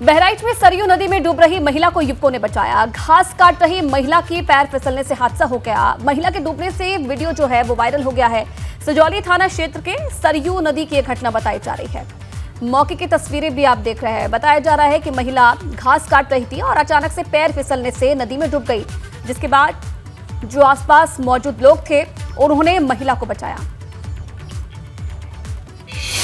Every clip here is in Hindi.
बहराइच में सरयू नदी में डूब रही महिला को युवकों ने बचाया। घास काट रही महिला की पैर फिसलने से हादसा हो गया। महिला के डूबने से वीडियो जो है वो वायरल हो गया है। सजौली थाना क्षेत्र के सरयू नदी की यह घटना बताई जा रही है। मौके की तस्वीरें भी आप देख रहे हैं। बताया जा रहा है कि महिला घास काट रही थी और अचानक से पैर फिसलने से नदी में डूब गई, जिसके बाद जो आसपास मौजूद लोग थे उन्होंने महिला को बचाया।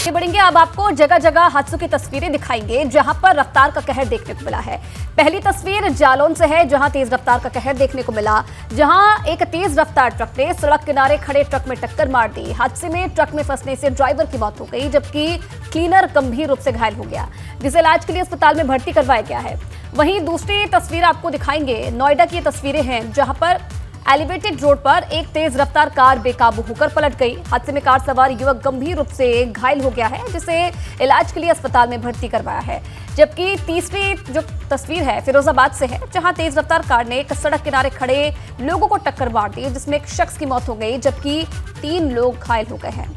बढ़ेंगे, अब आपको जगह जगह हादसों की तस्वीरें दिखाएंगे जहां पर रफ्तार का कहर देखने को मिला है। पहली तस्वीर जालौन से है, जहां तेज रफ्तार का कहर देखने को मिला, जहां एक तेज रफ्तार ट्रक ने सड़क किनारे खड़े ट्रक में टक्कर मार दी। हादसे में ट्रक में फंसने से ड्राइवर की मौत हो गई, जबकि क्लीनर गंभीर रूप से घायल हो गया, जिसे इलाज के लिए अस्पताल में भर्ती करवाया गया है। वहीं दूसरी तस्वीर आपको दिखाएंगे, नोएडा की तस्वीरें हैं, जहां पर एलिवेटेड रोड पर एक तेज रफ्तार कार बेकाबू होकर पलट गई। हादसे में कार सवार युवक गंभीर रूप से घायल हो गया है, जिसे इलाज के लिए अस्पताल में भर्ती करवाया है। जबकि तीसरी जो तस्वीर है फिरोजाबाद से है, जहां तेज रफ्तार कार ने एक सड़क किनारे खड़े लोगों को टक्कर मार दी, जिसमें एक शख्स की मौत हो गई, जबकि 3 लोग घायल हो गए हैं।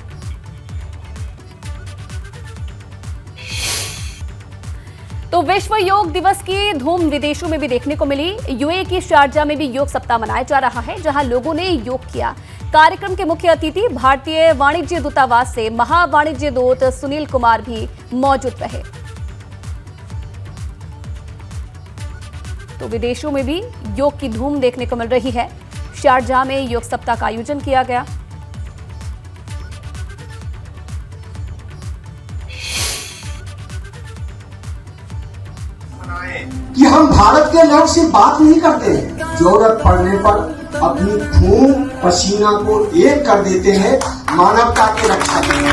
तो विश्व योग दिवस की धूम विदेशों में भी देखने को मिली। यूएई की शारजा में भी योग सप्ताह मनाया जा रहा है, जहां लोगों ने योग किया। कार्यक्रम के मुख्य अतिथि भारतीय वाणिज्य दूतावास से महावाणिज्य दूत सुनील कुमार भी मौजूद रहे। तो विदेशों में भी योग की धूम देखने को मिल रही है। शारजा में योग सप्ताह का आयोजन किया गया। कि हम भारत के लोग सिर्फ बात नहीं करते हैं, जरूरत पड़ने पर अपनी खून पसीना को एक कर देते हैं मानवता की रक्षा के लिए।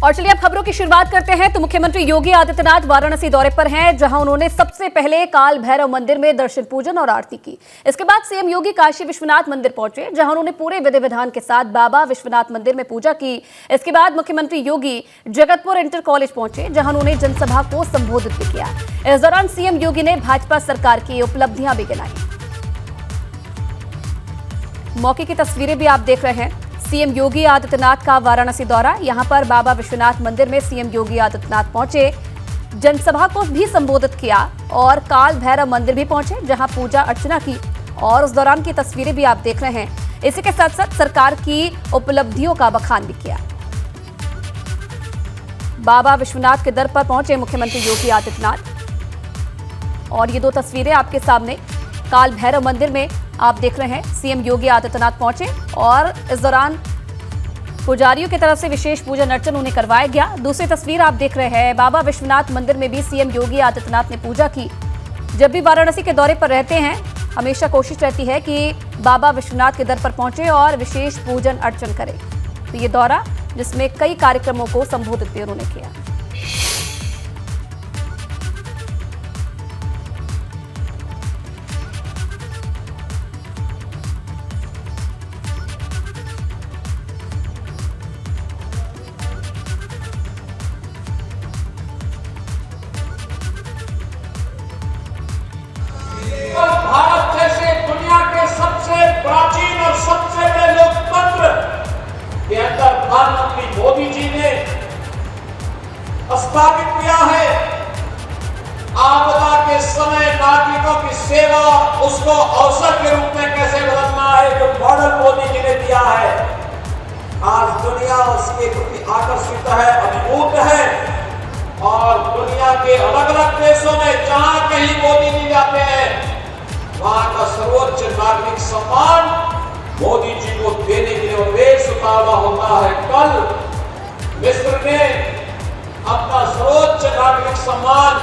और चलिए अब खबरों की शुरुआत करते हैं। तो मुख्यमंत्री योगी आदित्यनाथ वाराणसी दौरे पर हैं, जहां उन्होंने सबसे पहले काल भैरव मंदिर में दर्शन पूजन और आरती की। इसके बाद सीएम योगी काशी विश्वनाथ मंदिर पहुंचे, जहां उन्होंने पूरे विधि विधान के साथ बाबा विश्वनाथ मंदिर में पूजा की। इसके बाद मुख्यमंत्री योगी जगतपुर इंटर कॉलेज पहुंचे, जहां उन्होंने जनसभा को संबोधित भी किया। इस दौरान सीएम योगी ने भाजपा सरकार की उपलब्धियां भी गिनाई। मौके की तस्वीरें भी आप देख रहे हैं। सीएम योगी आदित्यनाथ का वाराणसी दौरा, यहां पर बाबा विश्वनाथ मंदिर में सीएम योगी आदित्यनाथ पहुंचे, जनसभा को भी संबोधित किया और काल भैरव मंदिर भी पहुंचे, जहां पूजा अर्चना की और उस दौरान की तस्वीरें भी आप देख रहे हैं। इसी के साथ साथ सरकार की उपलब्धियों का बखान भी किया। बाबा विश्वनाथ के दर पर पहुंचे मुख्यमंत्री योगी आदित्यनाथ और ये 2 तस्वीरें आपके सामने। काल भैरव मंदिर में आप देख रहे हैं सीएम योगी आदित्यनाथ पहुंचे और इस दौरान पुजारियों की तरफ से विशेष पूजन अर्चन उन्हें करवाया गया। दूसरी तस्वीर आप देख रहे हैं, बाबा विश्वनाथ मंदिर में भी सीएम योगी आदित्यनाथ ने पूजा की। जब भी वाराणसी के दौरे पर रहते हैं, हमेशा कोशिश रहती है कि बाबा विश्वनाथ के दर पर पहुंचे और विशेष पूजन अर्चन करें। तो ये दौरा, जिसमें कई कार्यक्रमों को संबोधित भी उन्होंने किया। भारत जैसे दुनिया के सबसे प्राचीन और सबसे बड़े लोकतंत्र के अंदर प्रधानमंत्री मोदी जी ने स्थापित किया है। आपदा के समय नागरिकों की सेवा, उसको अवसर के रूप में कैसे बदलना है, जो मॉडल मोदी जी ने दिया है। आज दुनिया उसके प्रति आकर्षित है, अभिभूत है और दुनिया के अलग अलग देशों में जहां कहीं मोदी जी जाते हैं, वहां का सर्वोच्च नागरिक सम्मान मोदी जी को देने के लिए वेश उतारवा होता है। कल मिस्र ने अपना सर्वोच्च नागरिक सम्मान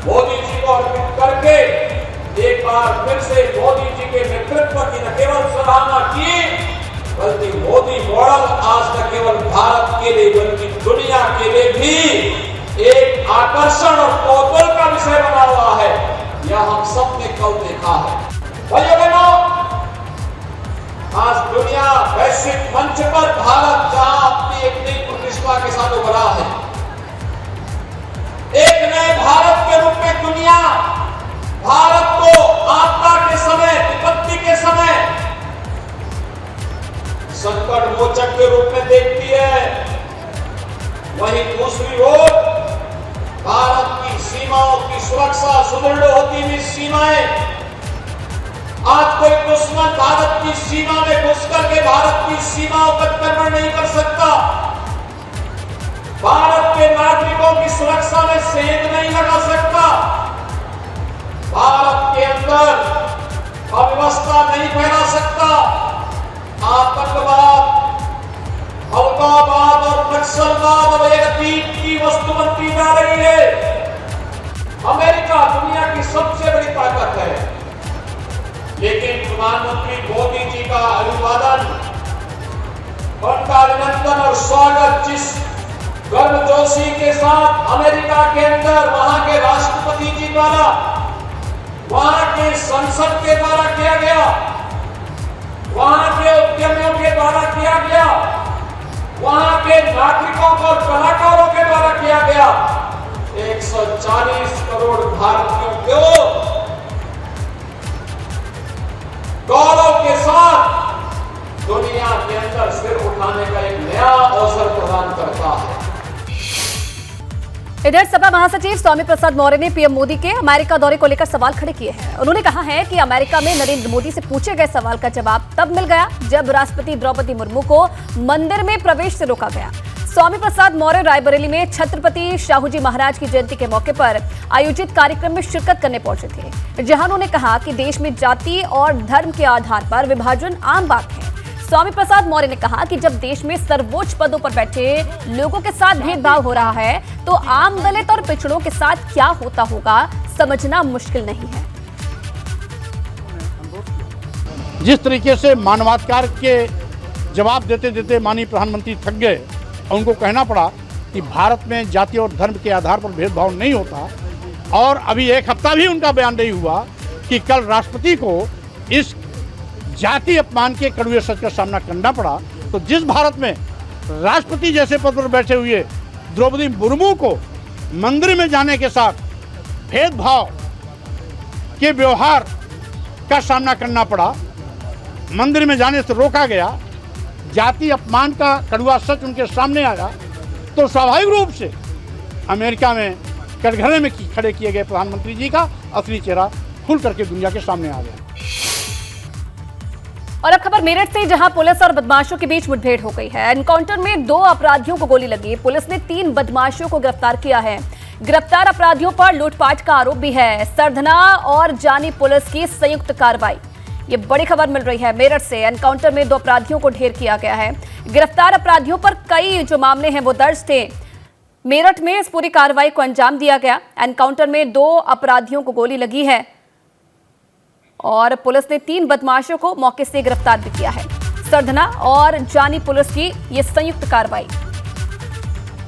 मोदी जी को अर्पित करके एक बार फिर से मोदी जी के नेतृत्व की न केवल सराहना की, बल्कि मोदी मॉडल आज न केवल भारत के लिए बल्कि दुनिया के लिए भी एक आकर्षण और कौतूहल का विषय बना हुआ है। यह हम सब ने कल देखा है। भाइयों बहनों, आज दुनिया वैश्विक मंच पर भारत जहां अपनी एक नई प्रतिष्ठा के साथ उभरा है, एक नए भारत के रूप में दुनिया भारत को आपदा के समय, विपत्ति के समय संकट मोचक के रूप में देखती है, वहीं दूसरी ओर भारत की सीमाओं की सुरक्षा, सुदृढ़ होती हुई सीमाएं, आज कोई दुश्मन भारत की सीमा में घुस करके भारत की सीमाओं पर आक्रमण नहीं कर सकता। भारत के नागरिकों की सुरक्षा में सेंध नहीं लगा सकता। भारत के अंदर अव्यवस्था नहीं फैला सकता। आतंकवाद, अलगाववाद और नक्सलवाद अब एक अतीत की वस्तु बनती जा रही है। अमेरिका दुनिया की सबसे बड़ी ताकत है, लेकिन प्रधानमंत्री मोदी जी का अभिवादन, उनका अभिनंदन और स्वागत जिस गर्मजोशी के साथ अमेरिका के अंदर वहां के राष्ट्रपति जी द्वारा, वहां के संसद के द्वारा किया गया, वहां के उद्यमियों के द्वारा किया गया, वहां के नागरिकों और कलाकारों के द्वारा किया गया, 140 करोड़ भारतीयों को गौरव के साथ दुनिया के अंदर सिर उठाने का एक नया अवसर प्रदान करता है। इधर सपा महासचिव स्वामी प्रसाद मौर्य ने पीएम मोदी के अमेरिका दौरे को लेकर सवाल खड़े किए हैं। उन्होंने कहा है कि अमेरिका में नरेंद्र मोदी से पूछे गए सवाल का जवाब तब मिल गया जब राष्ट्रपति द्रौपदी मुर्मू को मंदिर में प्रवेश से रोका गया। स्वामी प्रसाद मौर्य रायबरेली में छत्रपति शाहू जी महाराज की जयंती के मौके पर आयोजित कार्यक्रम में शिरकत करने पहुंचे थे, जहां उन्होंने कहा कि देश में जाति और धर्म के आधार पर विभाजन आम बात है। स्वामी प्रसाद मौर्य ने कहा कि जब देश में सर्वोच्च पदों पर बैठे लोगों के साथ भेदभाव हो रहा है तो आम दलित और पिछड़ों के साथ क्या होता होगा समझना मुश्किल नहीं है। जिस तरीके से मानवाधिकार के जवाब देते देते माननीय प्रधानमंत्री थक गए और उनको कहना पड़ा कि भारत में जाति और धर्म के आधार पर भेदभाव नहीं होता, और अभी एक हफ्ता भी उनका बयान नहीं हुआ कि कल राष्ट्रपति को इस जाति अपमान के कड़वे सच का सामना करना पड़ा, तो जिस भारत में राष्ट्रपति जैसे पद पर बैठे हुए द्रौपदी मुर्मू को मंदिर में जाने के साथ भेदभाव के व्यवहार का सामना करना पड़ा, मंदिर में जाने से रोका गया, जाति अपमान का कड़वा सच उनके सामने आया, तो स्वाभाविक रूप से अमेरिका में कटघरे में खड़े किए गए प्रधानमंत्री जी का असली चेहरा खुल करके दुनिया के सामने आ गया। और अब खबर मेरठ से, जहां पुलिस और बदमाशों के बीच मुठभेड़ हो गई है। एनकाउंटर में 2 अपराधियों को गोली लगी। पुलिस ने 3 बदमाशों को गिरफ्तार किया है। गिरफ्तार अपराधियों पर लूटपाट का आरोप भी है। सरधना और जानी पुलिस की संयुक्त कार्रवाई, ये बड़ी खबर मिल रही है मेरठ से। एनकाउंटर में 2 अपराधियों को ढेर किया गया है। गिरफ्तार अपराधियों पर कई जो मामले हैं वो दर्ज थे। मेरठ में इस पूरी कार्रवाई को अंजाम दिया गया। एनकाउंटर में 2 अपराधियों को गोली लगी है और पुलिस ने 3 बदमाशों को मौके से गिरफ्तार भी किया है। सरधना और जानी पुलिस की ये संयुक्त कार्रवाई।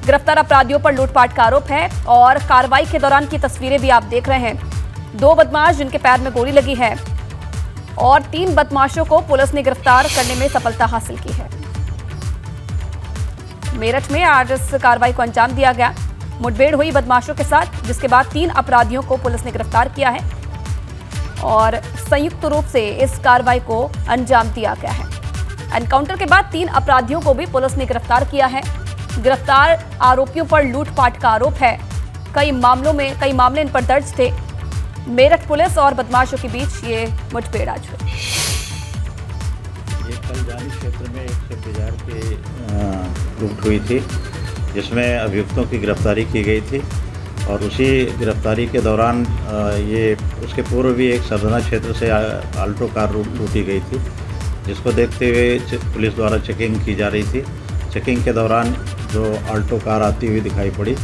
गिरफ्तार अपराधियों पर लूटपाट का आरोप है और कार्रवाई के दौरान की तस्वीरें भी आप देख रहे हैं। 2 बदमाश जिनके पैर में गोली लगी है और 3 बदमाशों को पुलिस ने गिरफ्तार करने में सफलता हासिल की है। मेरठ में आज इस कार्रवाई को अंजाम दिया गया। मुठभेड़ हुई बदमाशों के साथ, जिसके बाद 3 अपराधियों को पुलिस ने गिरफ्तार किया है और संयुक्त रूप से इस कार्रवाई को अंजाम दिया गया है। एनकाउंटर के बाद 3 अपराधियों को भी पुलिस ने गिरफ्तार किया है। गिरफ्तार आरोपियों पर लूटपाट का आरोप है। कई मामले इन पर दर्ज थे। मेरठ पुलिस और बदमाशों के बीच ये मुठभेड़ आज हुई। ये कल जानी क्षेत्र में एक बाजार की लूट हुई थी, जिसमें अभियुक्तों की गिरफ्तारी की गई थी और उसी गिरफ्तारी के दौरान ये उसके पूर्व भी एक सरधना क्षेत्र से आल्टो कार लूटी गई थी, जिसको देखते हुए पुलिस द्वारा चेकिंग की जा रही थी। चेकिंग के दौरान जो आल्टो कार आती हुई दिखाई पड़ी,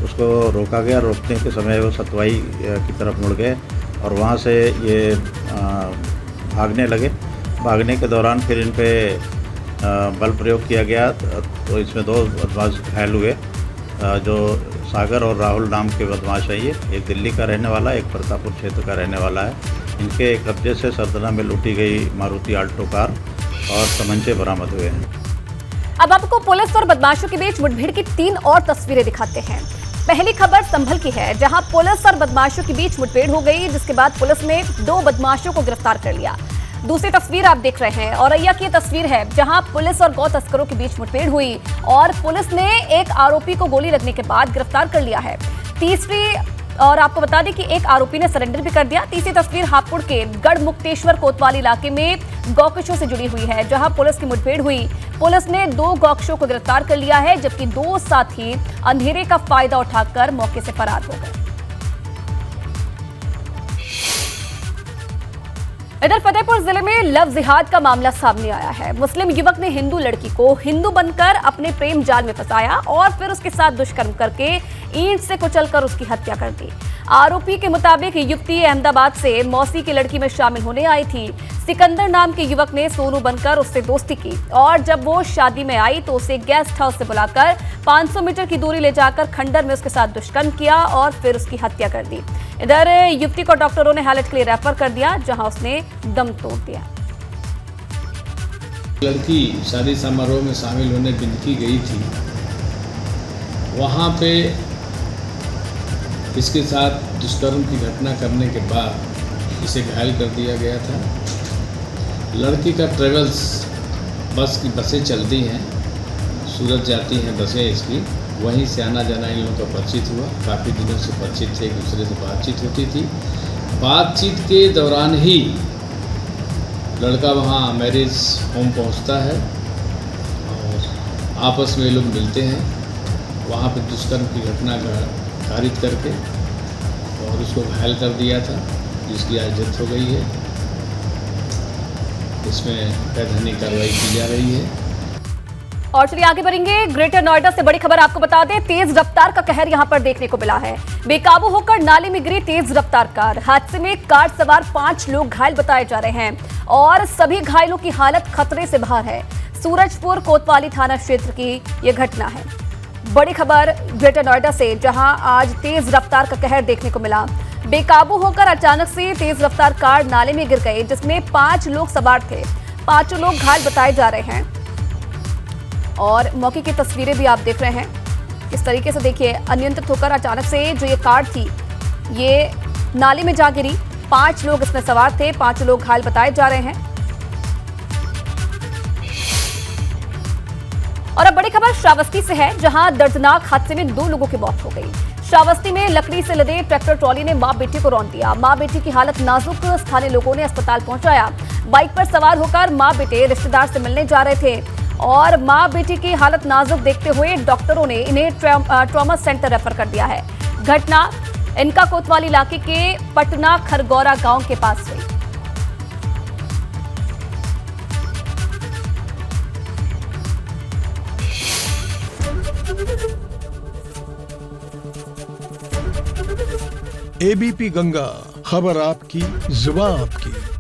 उसको रोका गया। रोकने के समय वो सतवाई की तरफ मुड़ गए और वहाँ से ये भागने लगे। भागने के दौरान फिर इन पे बल प्रयोग किया गया, तो इसमें 2 बदमाश घायल हुए। जो सागर और राहुल नाम के बदमाश है, ये एक दिल्ली का रहने वाला, एक प्रतापपुर क्षेत्र का रहने वाला है। इनके कब्जे से सरधना में लूटी गई मारुति आल्टो कार और तमंचे बरामद हुए हैं। अब आपको पुलिस और बदमाशों के बीच मुठभेड़ की 3 और तस्वीरें दिखाते हैं। पहली खबर संभल की है, जहां पुलिस और बदमाशों के बीच मुठभेड़ हो गई, जिसके बाद पुलिस ने 2 बदमाशों को गिरफ्तार कर लिया। दूसरी तस्वीर आप देख रहे हैं, औरैया की तस्वीर है जहां पुलिस और गौ तस्करों के बीच मुठभेड़ हुई और पुलिस ने एक आरोपी को गोली लगने के बाद गिरफ्तार कर लिया है। तीसरी और आपको बता दें कि एक आरोपी ने सरेंडर भी कर दिया। तीसरी तस्वीर हापुड़ के गढ़मुक्तेश्वर कोतवाली इलाके में गौकशों से जुड़ी हुई है जहां पुलिस की मुठभेड़ हुई। पुलिस ने 2 गौकशों को गिरफ्तार कर लिया है जबकि 2 साथी अंधेरे का फायदा उठाकर मौके से फरार हो गए। इधर फतेहपुर जिले में लव जिहाद का मामला सामने आया है। मुस्लिम युवक ने हिंदू लड़की को हिंदू बनकर अपने प्रेम जाल में फंसाया और फिर उसके साथ दुष्कर्म करके ईंट से कुचलकर उसकी हत्या कर दी। आरोपी के मुताबिक युवती अहमदाबाद से मौसी की लड़की में शामिल होने आई थी। सिकंदर नाम के युवक ने सोनू बनकर उससे दोस्ती की और जब वो शादी में आई तो उसे गेस्ट हाउस से बुलाकर 500 मीटर की दूरी ले जाकर खंडर में उसके साथ दुष्कर्म किया और फिर उसकी हत्या कर दी। इधर युवती को डॉक्टरों ने हालत के लिए रेफर कर दिया जहां उसने दम तोड़ दिया। लड़की शादी समारोह में शामिल होने बिंदकी गई थी, वहाँ पे इसके साथ दुष्कर्म की घटना करने के बाद इसे घायल कर दिया गया था। लड़की का ट्रेवल्स बसें चलती हैं, सूरत जाती हैं बसें इसकी, वहीं से आना जाना इन लोगों का परिचित हुआ। काफ़ी दिनों से परिचित थे, एक दूसरे से बातचीत होती थी। बातचीत के दौरान ही लड़का वहाँ मैरिज होम पहुँचता है और आपस में लोग मिलते हैं। वहाँ पर दुष्कर्म की घटना कारित करके और उसको घायल कर दिया था, जिसकी आज डेथ हो गई है। इसमें वैधानिक कार्रवाई की जा रही है। और चलिए आगे बढ़ेंगे। ग्रेटर नोएडा से बड़ी खबर आपको बता दें, तेज रफ्तार का कहर यहां पर देखने को मिला है। बेकाबू होकर नाले में गिरी तेज रफ्तार कार। हादसे में कार सवार 5 लोग घायल बताए जा रहे हैं और सभी घायलों की हालत खतरे से बाहर है। सूरजपुर कोतवाली थाना क्षेत्र की यह घटना है। बड़ी खबर ग्रेटर नोएडा से, जहां आज तेज रफ्तार का कहर देखने को मिला। बेकाबू होकर अचानक से तेज रफ्तार कार नाले में गिर गई जिसमें 5 लोग सवार थे। 5 लोग घायल बताए जा रहे हैं और मौके की तस्वीरें भी आप देख रहे हैं। इस तरीके से देखिए, अनियंत्रित होकर अचानक से जो ये कार थी ये नाले में जा गिरी। 5 लोग इसमें सवार थे, 5 लोग घायल बताए जा रहे हैं। और अब बड़ी खबर श्रावस्ती से है, जहां दर्दनाक हादसे में 2 लोगों की मौत हो गई। श्रावस्ती में लकड़ी से लदे ट्रैक्टर ट्रॉली ने मां बेटी को रौंद दिया। मां बेटी की हालत नाजुक, स्थानीय लोगों ने अस्पताल पहुंचाया। बाइक पर सवार होकर मां बेटे रिश्तेदार से मिलने जा रहे थे और मां बेटी की हालत नाजुक देखते हुए डॉक्टरों ने इन्हें ट्रॉमा सेंटर रेफर कर दिया है। घटना इनका कोतवाली इलाके के पटना खरगौरा गांव के पास हुई। एबीपी गंगा, खबर आपकी, जुबान आपकी।